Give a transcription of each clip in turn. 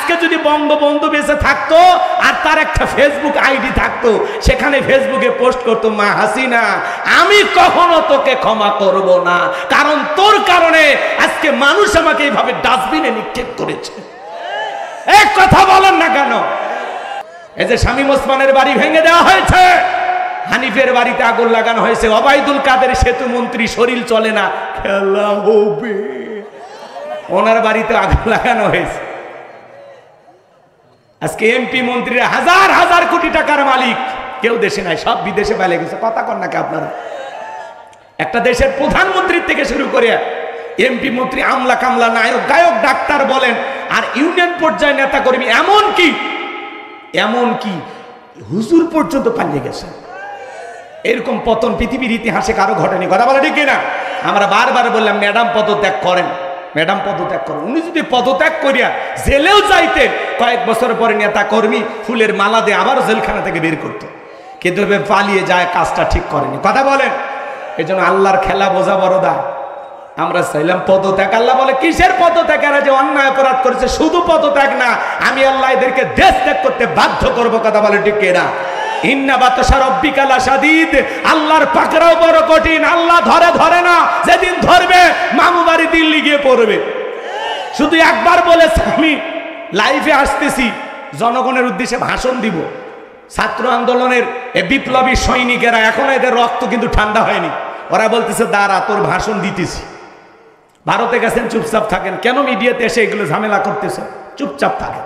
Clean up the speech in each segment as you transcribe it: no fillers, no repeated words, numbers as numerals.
আজকে যদি বঙ্গবন্ধু বেঁচে থাকতো আর তার একটা ফেসবুক আইডি থাকতো, সেখানে ফেসবুকে পোস্ট করতো, মা হাসিনা আমি কখনো তোকে ক্ষমা করব না, কারণ তোর কারণে আজকে মানুষ আমাকে এইভাবে ডাস্টবিনে নিক্ষেপ করেছে। এক কথা বলেন না কেন? এই যে শামীম ওসমানের বাড়ি ভেঙে দেওয়া হয়েছে, হানিফের বাড়িতে আগুন লাগানো হয়েছে, ওবায়দুল কাদের সেতু মন্ত্রী শরীর চলে না, খেলা হবে, ওনার বাড়িতে আগুন লাগানো হয়েছে। আজকে এমপি মন্ত্রীরা হাজার হাজার কোটি টাকার মালিক, কেউ দেশে নাই, সব বিদেশে পালিয়ে গেছে। কথা কন নাকি আপনারা? একটা দেশের প্রধানমন্ত্রীর থেকে শুরু করে এমপি মন্ত্রী, আমলা কামলা, নায়ক গায়ক ডাক্তার বলেন, আর ইউনিয়ন পর্যায়ে নেতা কর্মী, এমনকি হুজুর পর্যন্ত পালিয়ে গেছে। এরকম পতন পৃথিবীর ইতিহাসে কারো ঘটেনি। কথা বলে ঠিক না? আমরা বারবার বললাম ম্যাডাম পদত্যাগ করেন, ম্যাডাম পদত্যাগ করেন। উনি যদি পদত্যাগ করিয়া জেলেও যাইতেন, কয়েক বছর পরে নেতা কর্মী ফুলের মালা দিয়ে আবার জেলখানা থেকে বের করতো, কিন্তু পালিয়ে যায়, কাজটা ঠিক করেনি। কথা বলেন? এই জন্য আল্লাহর খেলা বোঝা বড় দায়। আমরা চাইলাম পদত্যাগ, আল্লাহ বলে কিসের পদত্যাগ? এরা যে অন্যায় অপরাধ করেছে, শুধু পদত্যাগ না, আমি আল্লাহ এদেরকে দেশ ত্যাগ করতে বাধ্য করবো। কথা বলে ঠিক না? ইন্না বাতাসা রাব্বিকা লাশাদীদ, আল্লাহর পাকড়াও বড় কঠিন। আল্লাহ ধরে না, যেদিন ধরবে মামু বাড়ি দিল্লি গিয়ে পড়বে। শুধু একবার বলেছে আমি লাইভে আসতেছি, জনগণের উদ্দেশ্যে ভাষণ দিব। ছাত্র আন্দোলনের এই বিপ্লবী সৈনিকেরা, এখন এদের রক্ত কিন্তু ঠান্ডা হয়নি, ওরা বলতেছে দাঁড়া তোর ভাষণ দিতেছি। ভারতে গেছেন, চুপচাপ থাকেন, কেন মিডিয়াতে এসে এগুলো ঝামেলা করতেছে? চুপচাপ থাকেন,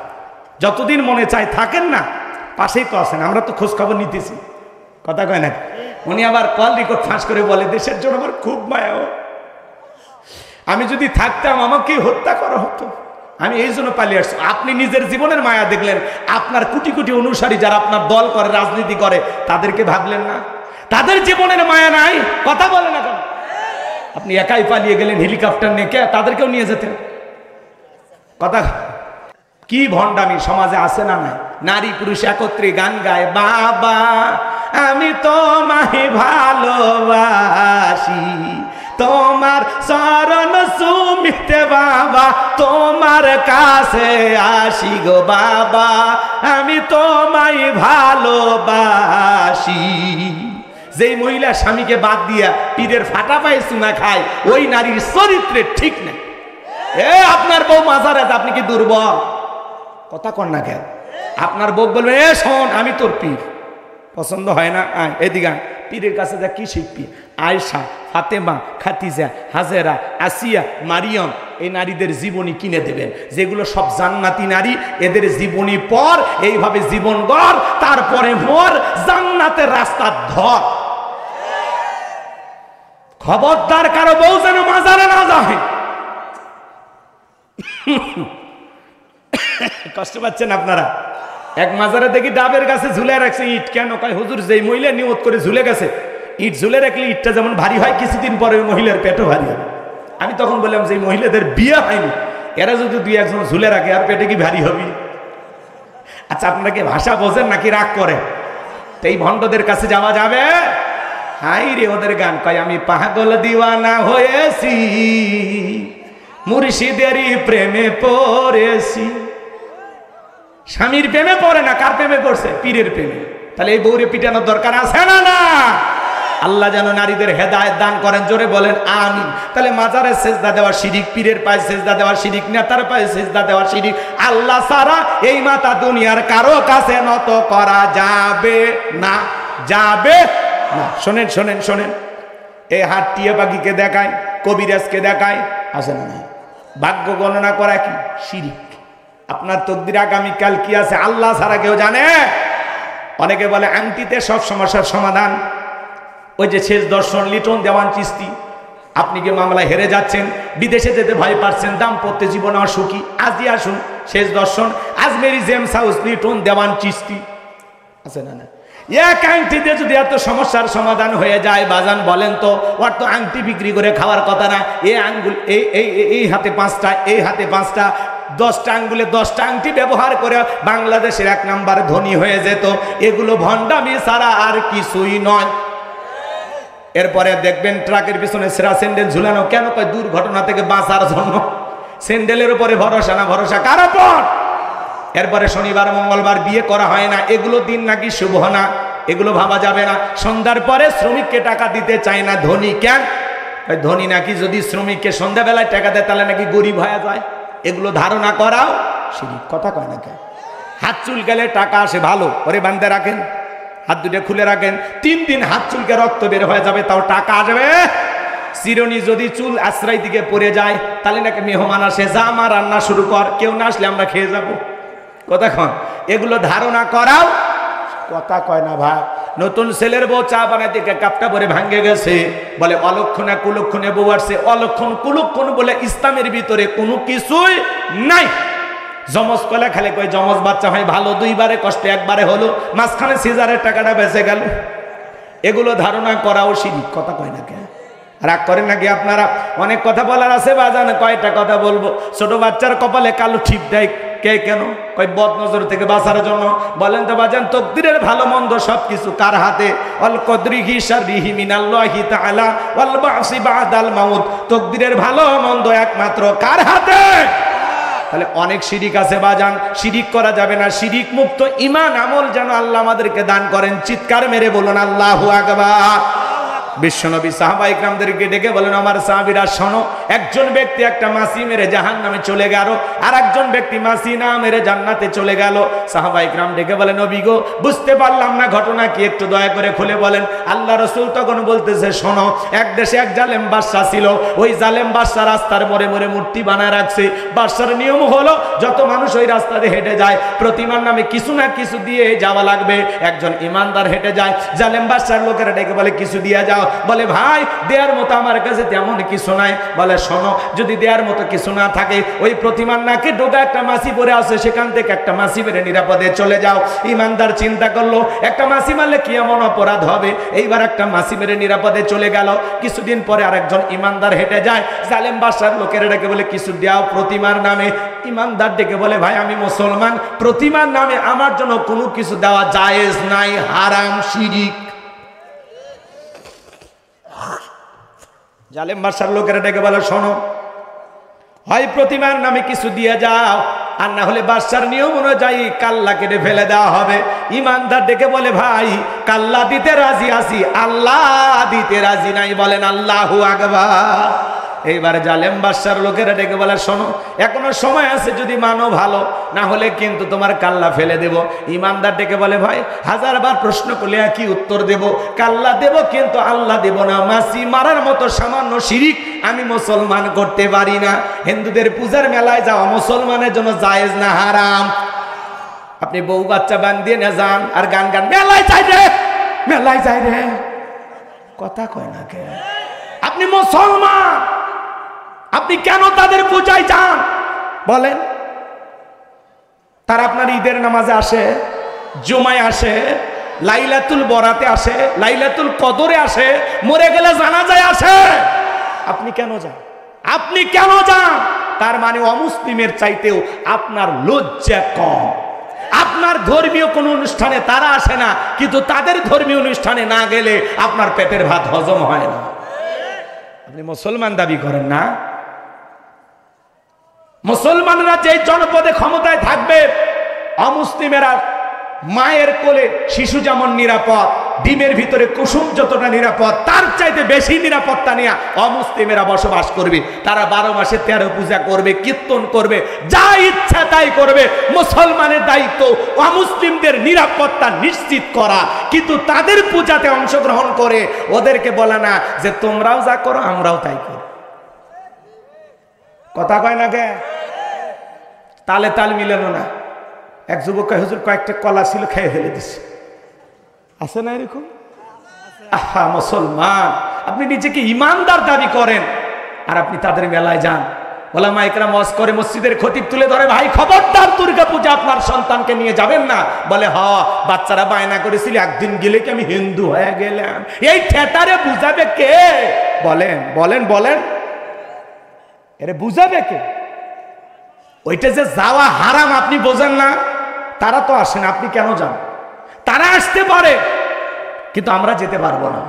যতদিন মনে চায় থাকেন না, পাশেই তো আছেন, আমরা তো খোঁজ খবর নিতেছি। কথা কয় না? উনি আবার কল রেকর্ড ফাঁস করে বলে দেশের জন্য আমার খুব মায়া, আমি যদি থাকতাম আমাকে হত্যা করা হতো, আমি এই জন্য পালিয়ে আসছি। আপনি নিজের জীবনের মায়া দেখলেন, আপনার কোটি কোটি অনুসারী যারা আপনার দল করে, রাজনীতি করে, তাদেরকে ভাবলেন না? তাদের জীবনের মায়া নাই? কথা বলে না কেন? আপনি একাই পালিয়ে গেলেন হেলিকপ্টার নিয়ে, কে তাদেরকেও নিয়ে যেতেন? কথা কি ভণ্ডামি সমাজে আছে না নাই? নারী পুরুষ একত্রে গান গায়, বাবা আমি তোমায় ভালোবাসি, তোমার চরণ সুমিতে বাবা, তোমার কাছে আসি গো বাবা, আমি তোমায় ভালোবাসি। যেই মহিলা স্বামীকে বাদ দিয়া পীরের ফাটা পায়ে চুনা খায়, ওই নারীর চরিত্রে ঠিক নেই। আপনার বউ মাজার আছে, আপনি কি দুর্বল? কথা কন না কেন? আপনার বউ বলবে শোন আমি তোর পীর, পছন্দ হয় না এদিকে পীরের কাছে যা, কি শিখবি? আয়েশা, ফাতেমা, খাতিজা, হাজেরা, আসিয়া, মারিয়ম, এই নারীদের জীবনী কিনে দেবেন, যেগুলো সব জান্নাতি নারী। এদের জীবনী পর, এইভাবে জীবন গড়, তারপরে মর, জান্নাতের রাস্তা ধর। খবরদার কারো বউ যেন মাজারে না যায়। কষ্ট পাচ্ছেন আপনারা? এক মাজারে দেখি ডাবের গাছে ঝুলে রাখছে ইট। কেন? কয় হুজুর যেই মহিলা নিয়ত করে ঝুলে গেছে, ইট ঝুলে রাখলে ইটটা যেমন ভারী হয়, কিছুদিন পরে ওই মহিলার পেটও ভারী হবে। আমি তখন বললাম যে মহিলাদের বিয়ে হয়নি, এরা যদি দুই একজন ঝুলে রাখে, আর পেটে কি ভারী হবে? আচ্ছা আপনারা কি ভাষা বোঝেন নাকি রাগ করে? তো এই ভণ্ডদের কাছে যাওয়া যাবে? হাই রে ওদের গান, কয় আমি পাগল দিওয়ানা হয়েছি, মুর্শিদেরই প্রেমে পড়েছি। স্বামীর প্রেমে পড়ে না, কার প্রেমে পড়ছে? পীরের প্রেমে। তাহলে এই বউরে পিটানোর দরকার আছে না? না। আল্লাহ যেন নারীদের হেদায়েত দান করেন, জোরে বলেন আমিন। তাহলে মাজারে সেজদা দেওয়া শিরিক, পীরের পায়ে সেজদা দেওয়া শিরিক, নেতার পায়ে সেজদা দেওয়া শিরিক। আল্লাহ ছাড়া এই মাথা দুনিয়ার কারো কাছে নত করা যাবে না, যাবে না। শোনেন শোনেন শোনেন, এই হাত টিয়া পাখিকে দেখায়, কবিরাজকে দেখায়, আছে না? না। ভাগ্য গণনা করা কি? শিরিক। আপনার তকদির আগামীকাল কি আছে আল্লাহ ছাড়া কেউ জানে? অনেকে বলে আংটিতে সব সমস্যার সমাধান। ওই যে শেষ দর্শন লিটন দেওয়ান চিস্তি, আপনি কি মামলায় হেরে যাচ্ছেন, বিদেশে যেতে ভয় পাচ্ছেন, দাম্পত্য জীবনে অসুখী, আজই আসুন শেষ দর্শন, আজমেরি জেমস হাউস, লিটন দেওয়ান চিস্তি, আছে না? না। এক আংটিতে যদি এত সমস্যার সমাধান হয়ে যায়, বাজান বলেন তো, ওর তো আংটি বিক্রি করে খাওয়ার কথা না। এই আঙ্গুল, এই হাতে 5টা, এই হাতে 5টা, 10টা আঙ্গুলে 10টা আংটি ব্যবহার করে বাংলাদেশের 1 নাম্বার ধনী হয়ে যেত। এগুলো ভণ্ডামি ছাড়া আর কিছুই নয়। এরপরে দেখবেন ট্রাকের পিছনে সেরা স্যান্ডেল ঝুলানো, কেন? কয় দুর্ঘটনা থেকে বাঁচার জন্য। স্যান্ডেলের উপরে ভরসা না, ভরসা কার উপর? এরপরে শনিবার মঙ্গলবার বিয়ে করা হয় না, এগুলো দিন নাকি শুভ না, এগুলো ভাবা যাবে না। সন্ধ্যার পরে শ্রমিককে টাকা দিতে চায় না, ধনী কেন? ধনী নাকি যদি শ্রমিককে সন্ধ্যাবেলায় টাকা দেয় তাহলে নাকি গরিব হয়ে যায়। এগুলো ধারণা করাও শিরিক। কথা কয় না কেন? হাত চুলকালে টাকা আসে, ভালো, ওরে বাঁধতে রাখেন, হাত দুটো খুলে রাখেন, 3 দিন হাত চুলকে রক্ত বের হয়ে যাবে, তাও টাকা আসবে। চিরুনি যদি চুল আশ্রয় দিকে পড়ে যায় তাহলে নাকি মেহমান আসে, যা মা রান্না শুরু কর, কেউ না আসলে আমরা খেয়ে যাব। কথা কন, এগুলো ধারণা করাও। কথা কয় না ভাই। নতুন ছেলের বউ চা বানাইতে কাপটা ভরে ভাঙ্গে গেছে, বলে অলক্ষণে কুলক্ষণে বউ আসছে। অলক্ষণ কুলক্ষণ বলে ইসলামের ভিতরে কোনো কিছুই নাই। জমজ কলে খালি কয় জমজ বাচ্চা হয় ভালো, 2 বারে কষ্ট 1 বারে হলো, মাঝখানে সিজারের টাকাটা বেঁচে গেল। এগুলো ধারণা করাও শিরিক। কথা কয় না কেন? রাগ করেন নাকি আপনারা? অনেক কথা বলার আছে বাজান, কয়টা কথা বলবো। ছোট বাচ্চার কপালে কালো ঠিপ দেয় কে কেন? কয় বদ নজর থেকে বাঁচার জন্য। বলেন তো বাজান, তকদিরের ভালো মন্দ সবকিছু কার হাতে? অল কদরিহি শাররিহি মিনাল্লাহি তাআলা ওয়াল বাসি বাদাল মাউত। তকদিরের ভালো মন্দ একমাত্র কার হাতে? তাহলে অনেক শিরিক আছে বাজান, শিরিক করা যাবে না। শিরিক মুক্ত ঈমান আমল যেন আল্লাহ আমাদেরকে দান করেন। চিৎকার মেরে বলুন আল্লাহু আকবার। বিশ্বনবী সাহাবা ইকরামদেরকে ডেকে বলেন, আমার সাহাবীরা শোনো, একজন ব্যক্তি একটা মাছি মেরে জাহান্নামে চলে গেল, আর একজন ব্যক্তি মাছি না মেরে জান্নাতে চলে গেল। সাহাবা ইকরাম ডেকে বলেন, নবী গো, বুঝতে পারলাম না ঘটনা কি, একটু দয়া করে খুলে বলেন। আল্লাহ রাসূল তখন বলতেছে, শোনো, এক দেশে এক জালেম বাদশা ছিল। ওই জালেম বাদশা রাস্তার মোড়ে মোড়ে মূর্তি বানায় রাখছে। বাদশার নিয়ম হলো যত মানুষ ওই রাস্তা দিয়ে হেঁটে যায় প্রতিমার নামে কিছু না কিছু দিয়ে যাওয়া লাগবে। একজন ইমানদার হেঁটে যায়, জালেম বাদশার লোকেরা ডেকে বলে, কিছু দিয়ে যাও। বলে, ভাই দেওয়ার মতো আমার কাছে তেমন কিছু নাই। বলে, শোনো, যদি দেওয়ার মতো কিছু না থাকে ওই প্রতিমার নাকে ডোগা একটা মাছি পড়ে আছে, সেখান থেকে একটা মাছি মেরে নিরাপদে চলে যাও। ইমানদার চিন্তা করলো, একটা মাছি মারলে কি এমন অপরাধ হবে? এইবার একটা মাছি মেরে নিরাপদে চলে গেল। কিছুদিন পরে আরেকজন ইমানদার হেঁটে যায়, জালেম বাদশার লোকেরা ডেকে বলে, কিছু দাও প্রতিমার নামে। ইমানদার ডেকে বলে, ভাই আমি মুসলমান, প্রতিমার নামে আমার জন্য কোনো কিছু দেওয়া জায়েজ নাই, হারাম, শিরিক। জালেম বাদশার লোকেরা ডেকে বলে, শোনো, হয় প্রতিমার নামে কিছু দিয়ে যাও, আর না হলে বাদশার নিয়ম অনুযায়ী কাল্লা কেটে ফেলে দেওয়া হবে। ইমানদার ডেকে বলে, ভাই কাল্লা দিতে রাজি আছি, আল্লাহ দিতে রাজি নাই। বলেন আল্লাহু আকবার। এইবারে জালেম বাদশার লোকেরা ডেকে বলে, শোনো, এখনো সময় আছে, যদি মানো ভালো, না হলে কিন্তু তোমার কাল্লা ফেলে দেব। ইমানদার ডেকে বলে, ভাই 1000বার প্রশ্ন করলে কি উত্তর দেব? কাল্লা দেব, কিন্তু আল্লাহ দেব না। মাছি মারার মতো সামান্য শিরিক আমি মুসলমান করতে পারি না। হিন্দুদের পূজার মেলায় যাওয়া মুসলমানের জন্য জায়েজ না, হারাম। আপনি বউ বাচ্চা বান্ধিয়ে না যান আর গান গান, মেলায় যাই রে, মেলায় যাই রে। কথা কয় না কে? আপনি মুসলমান, আপনি কেন তাদের পূজায় যান বলেন? তারা আপনার ঈদের নামাজে আসে, জুমায় আসে, লাইলাতুল বরাতে আসে, লাইলাতুল কদরে আসে, মরে গেলে জানাজায় আসে। আপনি কেন যান? আপনি কেন যান? তার মানে অমুসলিমের চাইতেও আপনার লজ্জা কম। আপনার ধর্মীয় কোন অনুষ্ঠানে তারা আসে না, কিন্তু তাদের ধর্মীয় অনুষ্ঠানে না গেলে আপনার পেটের ভাত হজম হয় না। আপনি মুসলমান দাবি করেন না? মুসলমানরা যে জনপদে ক্ষমতায় থাকবে, অমুসলিমেরা মায়ের কোলে শিশু যেমন নিরাপদ, ডিমের ভিতরে কুসুম যতটা নিরাপদ, তার চাইতে বেশি নিরাপত্তা নিয়ে অমুসলিমেরা বসবাস করবে। তারা 12 মাসে 13 পূজা করবে, কীর্তন করবে, যা ইচ্ছা তাই করবে। মুসলমানের দায়িত্ব অমুসলিমদের নিরাপত্তা নিশ্চিত করা, কিন্তু তাদের পূজাতে অংশগ্রহণ করে ওদেরকে বলা না যে তোমরাও যা করো আমরাও তাই করি। কথা কয় না কে? তালে তাল মিলানো না। এক যুবক কয়, হুজুর কয়েকটা কলা ছিল, খেয়ে ফেলে দিছে। আছে না এরকম? আহা মুসলমান, আপনি নিজেকে ইমানদার দাবি করেন আর আপনি তাদের মেলায় যান। ওলামা ইকরাম ওয়াজ করে, মসজিদের খতিব তুলে ধরে, ভাই খবরদার দুর্গা পূজা আপনার সন্তানকে নিয়ে যাবেন না। বলে, হ, বাচ্চারা বায়না করেছিল একদিন গেলে কি আমি হিন্দু হয়ে গেলাম। এই ঠেটারে বুঝাবে কে? বলেন বলেন বলেন, এরে বুঝাবে কে? ওইটা যে যাওয়া হারাম আপনি বোঝেন না? তারা তো আসেন, আপনি কেন যান? তারা আসতে পারে, কিন্তু আমরা যেতে পারবো না।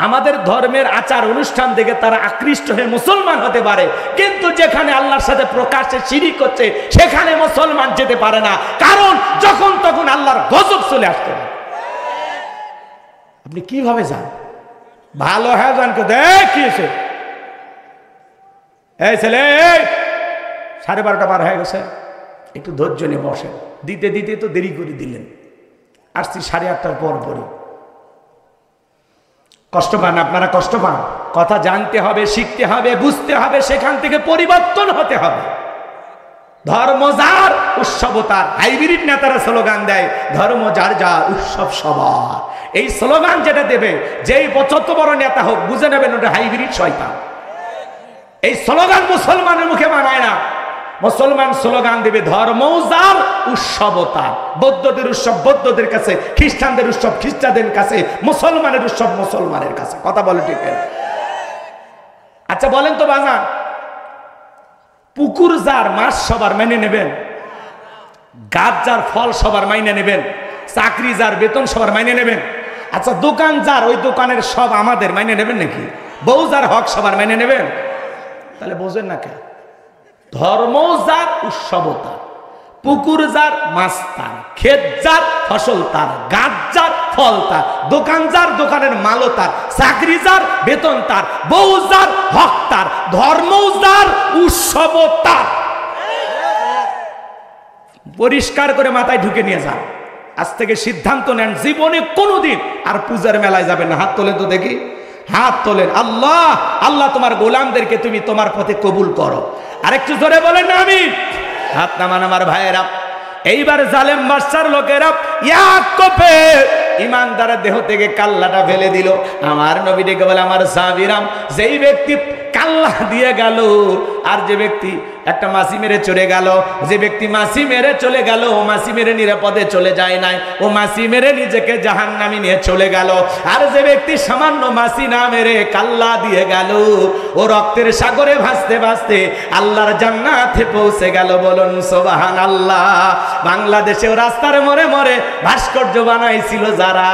আমাদের ধর্মের আচার অনুষ্ঠান দেখে তারা আকৃষ্ট হয়ে মুসলমান হতে পারে, কিন্তু যেখানে আল্লাহর সাথে প্রকাশ্যে শিরিক হচ্ছে সেখানে মুসলমান যেতে পারে না। কারণ যখন তখন আল্লাহর গজব চলে আসতে পারে। আপনি কিভাবে যান? ভালো হ্যাঁ যান, কে দেখিয়েছে এই ছেলে 12:30 বার হয়ে গেছে, একটু ধৈর্য নিয়ে বসেন। দিতে দিতে তো দেরি করে দিলেন, আসছি 8:30টার পর পরই। কষ্ট পান আপনারা, কষ্ট পান। কথা জানতে হবে, শিখতে হবে, বুঝতে হবে, সেখান থেকে পরিবর্তন হতে হবে। ধর্ম যার উৎসব তার। হাইব্রিড নেতারা স্লোগান দেয় ধর্ম যার যার উৎসব সবার। এই স্লোগান যেটা দেবে, যেই যত বড় নেতা হোক, বুঝে নেবেন ওটা হাইব্রিড শয়তান। এই স্লোগান মুসলমানের মুখে মানায় না। মুসলমান স্লোগান দেবে ধর্ম যার উৎসব তার। বৌদ্ধদের উৎসব বৌদ্ধদের কাছে, খ্রিস্টানদের উৎসব খ্রিস্টানদের কাছে, মুসলমানের উৎসব মুসলমানের কাছে। কথা বলে ঠিক? আচ্ছা বলেন তো বাজান, পুকুর যার মাছ সবার মেনে নেবেন? গাছ যার ফল সবার মাইনে নেবেন? চাকরি যার বেতন সবার মাইনে নেবেন? আচ্ছা দোকান যার, ওই দোকানের সব আমাদের মাইনে নেবেন নাকি? বউ যার হক সবার মাইনে নেবেন? তাহলে বোঝেন না কেন? ধর্ম যার উৎসব তার, পুকুর যার মাছ তার, ক্ষেত যার ফসল তার, গাছ যার ফল তার, দোকান যার দোকানের মালও তার, চাকরি যার বেতন তার, বউ যার হক তার, ধর্ম যার উৎসব তার। পরিষ্কার করে মাথায় ঢুকে নিয়ে যান। আজ থেকে সিদ্ধান্ত নেন, জীবনে কোনোদিন আর পূজার মেলায় যাবেন না। হাত তোলেন তো দেখি, হাত তোলেন। আল্লাহ আল্লাহ তোমার গোলামদেরকে তুমি তোমার পথে কবুল করো। আরেকটু জোরে বলেন না আমিন। হাত নামান আমার ভাইয়েরা। এইবার জালেম বাদশার লোকেরা ইয়াকুবে ইমানদারের দেহ থেকে কাল্লাটা ফেলে দিল। আমার নবী ডেকে বলে, আমার সাহাবীরাম, যেই ব্যক্তি কাল্লা দিয়ে গেল, আর যে ব্যক্তি একটা মাছি মেরে চলে গেল, যে ব্যক্তি মাছি মেরে চলে গেল, ও মাছি মেরে নিরাপদে চলে যায় নাই, ও মাছি মেরে নিজেকে জাহান্নামে নিয়ে চলে গেল। আর যে ব্যক্তি সামান্য মাছি না মেরে কাল্লা দিয়ে গেল, ও রক্তের সাগরে ভাসতে ভাসতে আল্লাহর জান্নাতে পৌঁছে গেল। বলুন সুবহানাল্লাহ। বাংলাদেশেও রাস্তার মোড়ে মোড়ে ভাস্কর্য বানাইছিল যারা,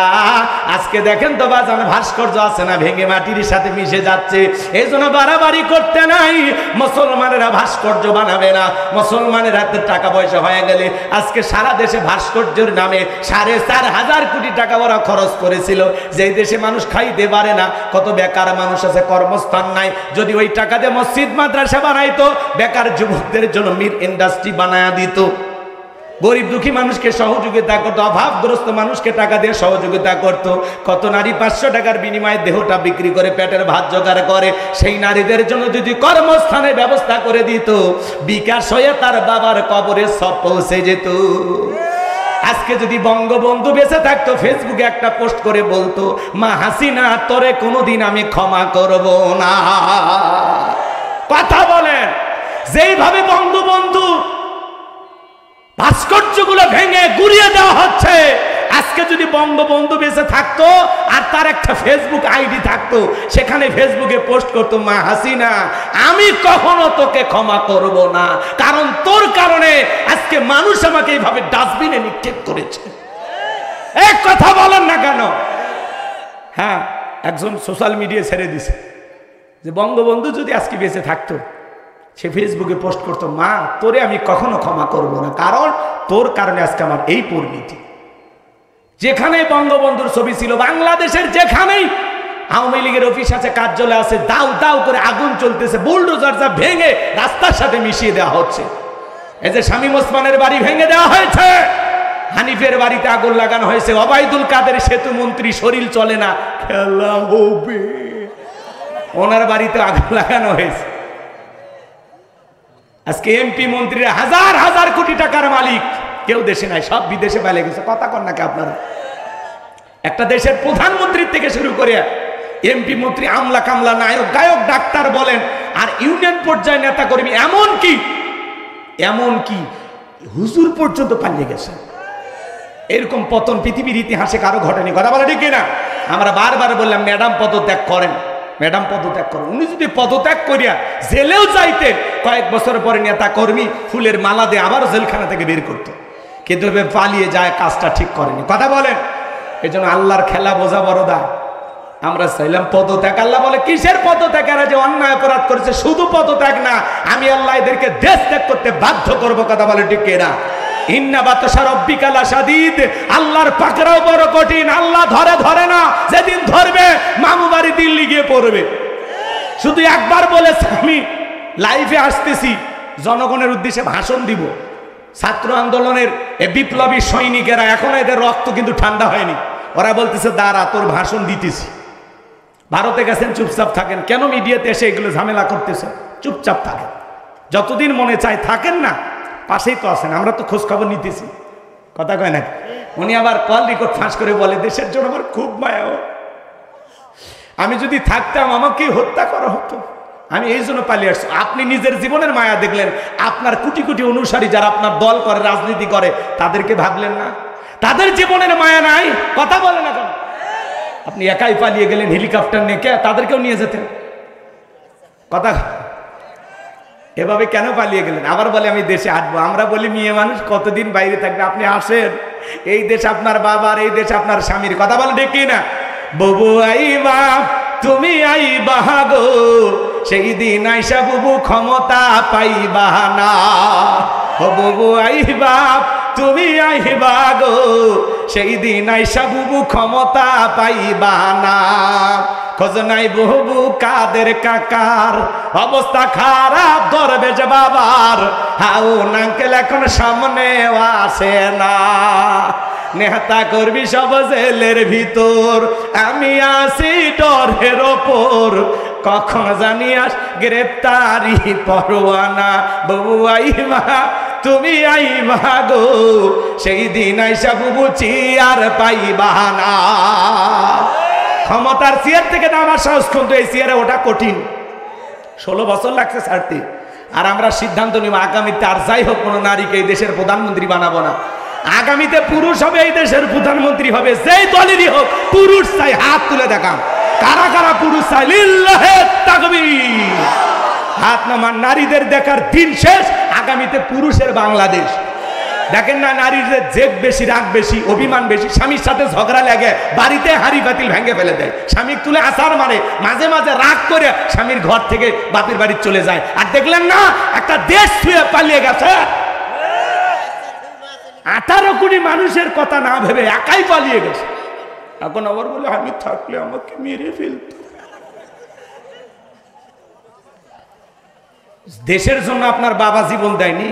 আজকে দেখেন তো বাজান ভাস্কর্য আছে না, ভেঙে মাটির সাথে মিশে যাচ্ছে। এই জন্য বাড়াবাড়ি করতে নাই। মুসলমানেরা ভাস্কর্য বানাবে না। মুসলমানের হাতে টাকা পয়সা হয়ে গেলে আজকে সারা দেশে ভাস্কর্যের নামে 4,500 কোটি টাকা ওরা খরচ করেছিল। যেই দেশে মানুষ খাইতে পারে না, কত বেকার মানুষ আছে, কর্মস্থান নাই, যদি ওই টাকা দিয়ে মসজিদ মাদ্রাসা বানাইতো, বেকার যুবকদের জন্য মিল ইন্ডাস্ট্রি বানায়া দিত, গরিব দুঃখী মানুষকে সহযোগিতা করতো, অভাবগ্রস্ত মানুষকে টাকা দিয়ে সহযোগিতা করত। কত নারী 500 টাকার বিনিময়ে দেহটা বিক্রি করে পেটের ভাত জোগাড় করে। সেই নারীদের জন্য যদি কর্মস্থানের ব্যবস্থা করে দিত, বিকাশ হয়ে তার বাবার কবরে সব পৌঁছে যেত। আজকে যদি বঙ্গবন্ধু বেঁচে থাকতো, ফেসবুকে একটা পোস্ট করে বলতো, মা হাসিনা তোরে কোনোদিন আমি ক্ষমা করব না। কথা বলেন, যেইভাবে বঙ্গবন্ধু ভাস্কর্যগুলো ভেঙে গুড়িয়ে দেওয়া হচ্ছে, আজকে যদি বঙ্গবন্ধু বেঁচে থাকতো আর তার একটা ফেসবুক আইডি থাকতো, সেখানে ফেসবুকে পোস্ট করতো, মা হাসিনা আমি কখনো তোকে ক্ষমা করব না, কারণ তোর কারণে আজকে মানুষ আমাকে এইভাবে ডাস্টবিনে নিক্ষেপ করেছে। এক কথা বলেন না কেন? হ্যাঁ, একজন সোশ্যাল মিডিয়া ছেড়ে দিছে যে বঙ্গবন্ধু যদি আজকে বেঁচে থাকতো, সে ফেসবুকে পোস্ট করতো, মা তোরে আমি কখনো ক্ষমা করব না, কারণ তোর কারণে আজকে আমার এই পরিণতি। যেখানে বঙ্গবন্ধুর ছবি ছিল, বাংলাদেশের যেখানেই আওয়ামী লীগের অফিস আছে, কার্যালয় আছে, দাউ দাউ করে আগুন চলতেছে, বুলডোজার যা ভেঙে রাস্তার সাথে মিশিয়ে দেওয়া হচ্ছে। এই যে শামীম ওসমানের বাড়ি ভেঙে দেওয়া হয়েছে, হানিফের বাড়িতে আগুন লাগানো হয়েছে, ওবায়দুল কাদের সেতু মন্ত্রী শরীর চলে না, খেলা হবে, ওনার বাড়িতে আগুন লাগানো হয়েছে। আজকে এমপি মন্ত্রীরা হাজার হাজার কোটি টাকার মালিক, কেউ দেশে নাই, সব বিদেশে পালিয়ে গেছে। কথা কন নাকি আপনারা? একটা দেশের প্রধানমন্ত্রীর থেকে শুরু করে এমপি মন্ত্রী, আমলা কামলা, নায়ক গায়ক ডাক্তার বলেন, আর ইউনিয়ন পর্যায়ে নেতা কর্মী, এমনকি হুজুর পর্যন্ত পালিয়ে গেছে। এরকম পতন পৃথিবীর ইতিহাসে কারো ঘটেনি। কথা বলে ঠিক না? আমরা বারবার বললাম ম্যাডাম পদত্যাগ করেন, ম্যাডাম পদত্যাগ করেন। উনি যদি পদত্যাগ করিয়া জেলেও যাইতেন, কয়েক বছর পরে নেতা কর্মী ফুলের মালা দিয়ে আবার জেলখানা থেকে বের করতো, কিন্তু পালিয়ে যায়, কাজটা ঠিক করেনি। কথা বলেন, এই জন্য আল্লাহর খেলা বোঝা বড় দায়। আমরা চাইলাম পদত্যাগ, আল্লাহ বলে কিসের পদত্যাগ? এরা যে অন্যায় অপরাধ করেছে, শুধু পদত্যাগ না, আমি আল্লাহ এদেরকে দেশ ত্যাগ করতে বাধ্য করবো। কথা বলে ঠিক না? ইন্না বাতাসা রাব্বিকা লাশাদীদ, আল্লাহর পাকড়াও বড় কঠিন। আল্লাহ ধরে না, যেদিন ধরবে মামু বাড়ি দিল্লি গিয়ে পড়বে। শুধু একবার বলেছে আমি লাইভে আসতেছি, জনগণের উদ্দেশ্যে ভাষণ দিব। ছাত্র আন্দোলনের এই বিপ্লবী সৈনিকেরা, এখন এদের রক্ত কিন্তু ঠান্ডা হয়নি। ওরা বলতেছে দাঁড়া তোর ভাষণ দিতেছি। ভারতে গেছেন, চুপচাপ থাকেন। কেন মিডিয়াতে এসে এগুলো ঝামেলা করতেছে? চুপচাপ থাকেন, যতদিন মনে চায় থাকেন না, পাশেই তো আছেন, আমরা তো খোঁজ খবর নিতেছি। কথা কয় না? উনি আবার কল রেকর্ড ফাঁস করে বলে দেশের জন্য আমার খুব মায়া, আমি যদি থাকতাম আমাকে হত্যা করা হতো, আমি এই জন্য পালিয়ে আসছি। আপনি নিজের জীবনের মায়া দেখলেন, আপনার কোটি কোটি অনুসারী যারা আপনার দল করে, রাজনীতি করে, তাদেরকে ভাবলেন না? তাদের জীবনের মায়া নাই? কথা বলে না কেন? আপনি একাই পালিয়ে গেলেন হেলিকপ্টার নিয়ে, কে তাদেরকেও নিয়ে যেতেন? কথা এভাবে কেন পালিয়ে গেলেন? আবার বলে আমি দেশে আসবো। আমরা বলি মেয়ে মানুষ কতদিন বাইরে থাকবে, আপনি আসেন। এই দেশ আপনার বাবার, এই দেশ আপনার স্বামীর। কথা বলে দেখি না, ববু আইবা তুমি আইবা গো, সেই দিন আইসা বুবু ক্ষমতা পাইবা না। ও ববু আইবা তুমি আইবা গো, সেই দিন আইসা বুবু ক্ষমতা পাইবা না। খোঁজ নাই বহু কাদের কাকার, অবস্থা খারাপ ধরবে যে বাবার, হাউ নাঙ্কেল এখন সামনে আসে না। নেতা করবি সব জেলের ভিতর, আমি আসি ডরের ওপর, কখন জানি আস গ্রেপ্তারি পরোয়ানা। বউ আইবা তুমি আইবা গো, সেই দিন আইসা বুবু চেয়ার পাইবা না। ক্ষমতার চেয়ার থেকে নামার সাহস, কিন্তু এই চেয়ারে ওটা কঠিন। 16 বছর লাগছে ছাড়তে। আর আমরা সিদ্ধান্ত নিব আগামীতে আর যাই হোক কোনো নারীকে এই দেশের প্রধানমন্ত্রী বানাবো না। আগামীতে পুরুষ হবে এই দেশের প্রধানমন্ত্রী হবে, যেই দলেরই হোক। পুরুষ চাই, হাত তুলে দেখান কারা কারা পুরুষ চাই। লিল্লাহে তাকবীর, হাত নামান। নারীদের দেখার দিন শেষ। আগামীতে পুরুষের বাংলাদেশ। দেখেন না, নারীদের জেদ বেশি, রাগ বেশি, অভিমান বেশি। স্বামীর সাথে ঝগড়া লাগে, বাড়িতে হাড়ি বাতিল ভেঙে ফেলে দেয়, স্বামীর তুলে আসার মারে, মাঝে মাঝে রাগ করে স্বামীর ঘর থেকে বাপের বাড়ি চলে যায়। আর দেখলেন না, একটা দেশ ছুঁয়ে পালিয়ে গেছে। 18 কোটি মানুষের কথা না ভেবে একাই পালিয়ে গেছে। এখন আবার বলে আমি থাকলে আমাকে মেরে ফেলত। দেশের জন্য আপনার বাবা জীবন দেয়নি?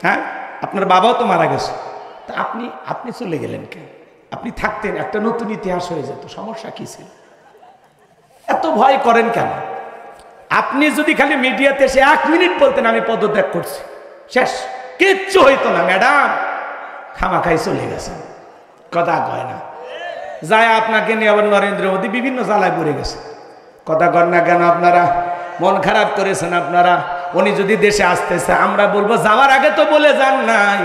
হ্যাঁ, আপনার বাবাও তো মারা গেছে। তা আপনি চলে গেলেন কেন? আপনি থাকতেন, একটা নতুন ইতিহাস হয়ে যেত। সমস্যা কি ছিল? এত ভয় করেন কেন? আপনি যদি খালি মিডিয়াতে এসে 1 মিনিট বলতেন আমি পদত্যাগ করছি, শেষ, কিচ্ছু হইতো না। ম্যাডাম খামাখাই চলে গেছেন, কথা কয় না। যায় আপনাকে নিয়ে আবার নরেন্দ্র মোদী বিভিন্ন জ্বালায় পড়ে গেছে। কথা কর না কেন? আপনারা মন খারাপ করেছেন আপনারা। উনি যদি দেশে আসতেছে, আমরা বলবো যাওয়ার আগে তো বলে যান নাই,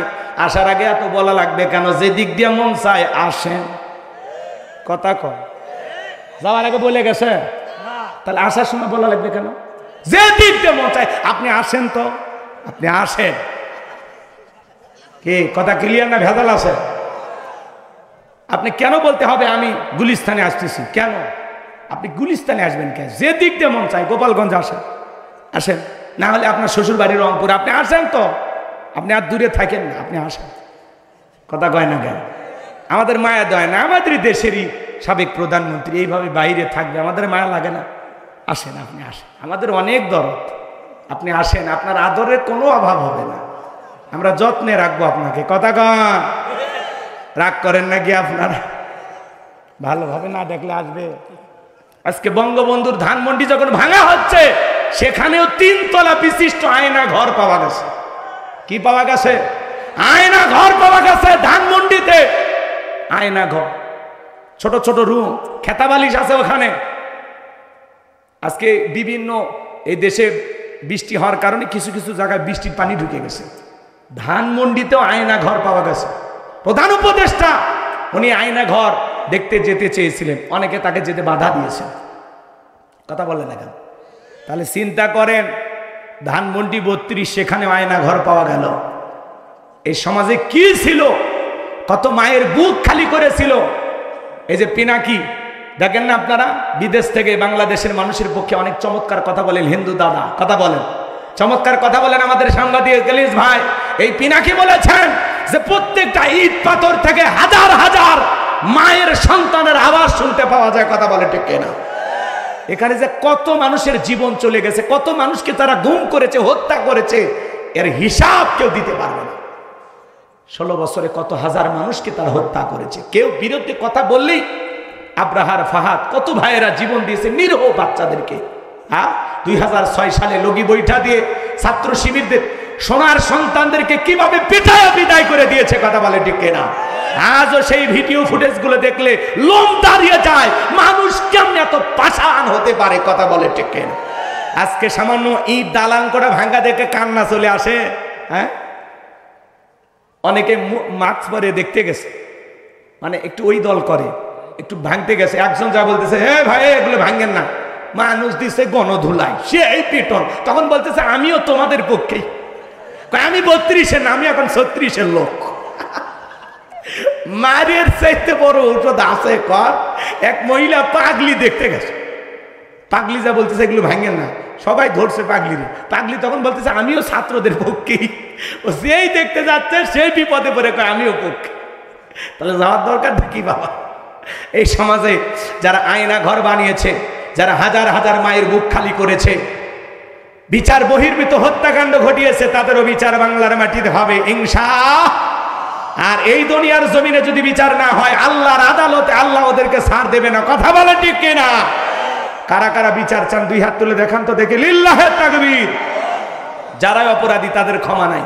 আসার আগে এত বলা লাগবে কেন? যে দিক দিয়ে মন চায় আসেন। কথা কয়, যাওয়ার আগে বলে গেছে, তাহলে আসার সময় বলা লাগবে কেন? যে দিক দিয়ে মন চায় আপনি আসেন, তো আপনি আসেন। কি কথা ক্লিয়ার না ভেজাল আছে? আপনি কেন বলতে হবে আমি গুলিস্তানে আসতেছি? কেন আপনি গুলিস্তানে আসবেন কেন? যে দিক দিয়ে মন চায় গোপালগঞ্জ আসেন, আসেন। না হলে আপনার শ্বশুর বাড়ি রংপুর, আপনি আসেন। তো আপনি আর দূরে থাকেন না, আপনি আসেন। কথা কয় না কেন? আমাদের মায়া দেয় না? আমাদের দেশেরই সাবেক প্রধানমন্ত্রী এইভাবে বাইরে থাকবে, আমাদের মায়া লাগে না? আসেন, আপনি আসেন, আমাদের অনেক দরদ। আপনি আসেন, আপনার আদরের কোনো অভাব হবে না, আমরা যত্নে রাখবো আপনাকে। কথা কন, রাগ করেন নাকি আপনারা? ভালোভাবে না দেখলে আসবে। আজকে বঙ্গবন্ধুর ধানমন্ডি যখন ভাঙা হচ্ছে, সেখানেও 3 তলা বিশিষ্ট আয়না ঘর পাওয়া গেছে। কি পাওয়া গেছে? আয়না ঘর পাওয়া গেছে ধানমন্ডিতে। আয়না ঘর, ছোট ছোট রুম, খেতাবালিশ আছে ওখানে। আজকে বিভিন্ন এই দেশে বৃষ্টি হওয়ার কারণে কিছু কিছু জায়গায় বৃষ্টির পানি ঢুকে গেছে। ধানমন্ডিতেও আয়না ঘর পাওয়া গেছে। প্রধান উপদেষ্টা উনি আয়না ঘর দেখতে যেতে চেয়েছিলেন, অনেকে তাকে যেতে বাধা দিয়েছে। কথা বলে না কেন? তাহলে চিন্তা করেন, ধানমন্ডি 32, সেখানে আয়না ঘর পাওয়া গেল। এই সমাজে কি ছিল? কত মায়ের বুক খালি করেছিল। এই যে পিনাকি, দেখেন না আপনারা, বিদেশ থেকে বাংলাদেশের মানুষের পক্ষে অনেক চমৎকার কথা বলেন। হিন্দু দাদা কথা বলেন, চমৎকার কথা বলেন আমাদের সাংবাদিক গলিস ভাই। এই পিনাকি বলেছেন যে প্রত্যেকটা ইট পাথর থেকে হাজার হাজার মায়ের সন্তানের আওয়াজ শুনতে পাওয়া যায়। কথা বলে ঠিক কিনা? এখানে যে কত মানুষের জীবন চলে গেছে, কত মানুষকে তারা গুম করেছে, হত্যা করেছে, এর হিসাব কেউ দিতে পারবে না। 16 বছরে কত হাজার মানুষকে তারা হত্যা করেছে। কেউ বিরুদ্ধে কথা বললেই আব্রাহার ফাহাদ কত ভাইয়েরা জীবন দিয়েছে নিরীহ বাচ্চাদেরকে। 2006 সালে লগি বৈঠা দিয়ে ছাত্র শিবিরদের সোনার সন্তানদেরকে কিভাবে পিটায়া বিদায় করে দিয়েছে। কথা বলে ঠিক কিনা? আজও সেই ভিডিও ফুটেজ গুলো দেখলে লোম দাঁড়িয়ে যায়, মানুষ কেমন এত পাষাণ হতে পারে। কথা বলে ঠিক কিনা? আজকে সামান্য ইট দালান করে ভাঙ্গা দেখে কান্না চলে আসে। হ্যাঁ, অনেকে মাস্ক পরে দেখতে গেছে, মানে একটু ওই দল করে, একটু ভাঙতে গেছে। একজন যা বলতেছে, হে ভাই এগুলো ভাঙেন না, মানুষ দিচ্ছে গণধুলাই, সে এই পিটন। তখন বলতেছে আমিও তোমাদের পক্ষেই। আমি 32-এর না, আমি এখন 36-এর লোক। মারের চাইতে বড় ঔষধ আছে কর। এক মহিলা পাগলি দেখতে গেছে, পাগলি যা বলতেছে এগুলো ভাঙেন না, সবাই ধরছে পাগলির। পাগলি তখন বলতেছে আমিও ছাত্রদের পক্ষেই। ও যেই দেখতে যাচ্ছে সেই বিপদে পড়ে কয় আমিও পক্ষে। তাহলে যাওয়ার দরকার কি বাবা? এই সমাজে যারা আয়না ঘর বানিয়েছে, যারা হাজার হাজার মায়ের বুক খালি করেছে, বিচার বহির্ভূত হত্যাকাণ্ড ঘটিয়েছে, তাদেরও বিচার বাংলার মাটিতে হবে ইনশাআল্লাহ। আর এই দুনিয়ার জমিনে যদি বিচার না হয়, আল্লাহর আদালতে আল্লাহ ওদেরকে ছাড় দেবে না। কথা বলে ঠিক কিনা? কারা কারা বিচার চান 2 হাত তুলে দেখান তো দেখি। লিল্লাহে তাকবীর। যারাই অপরাধী তাদের ক্ষমা নাই।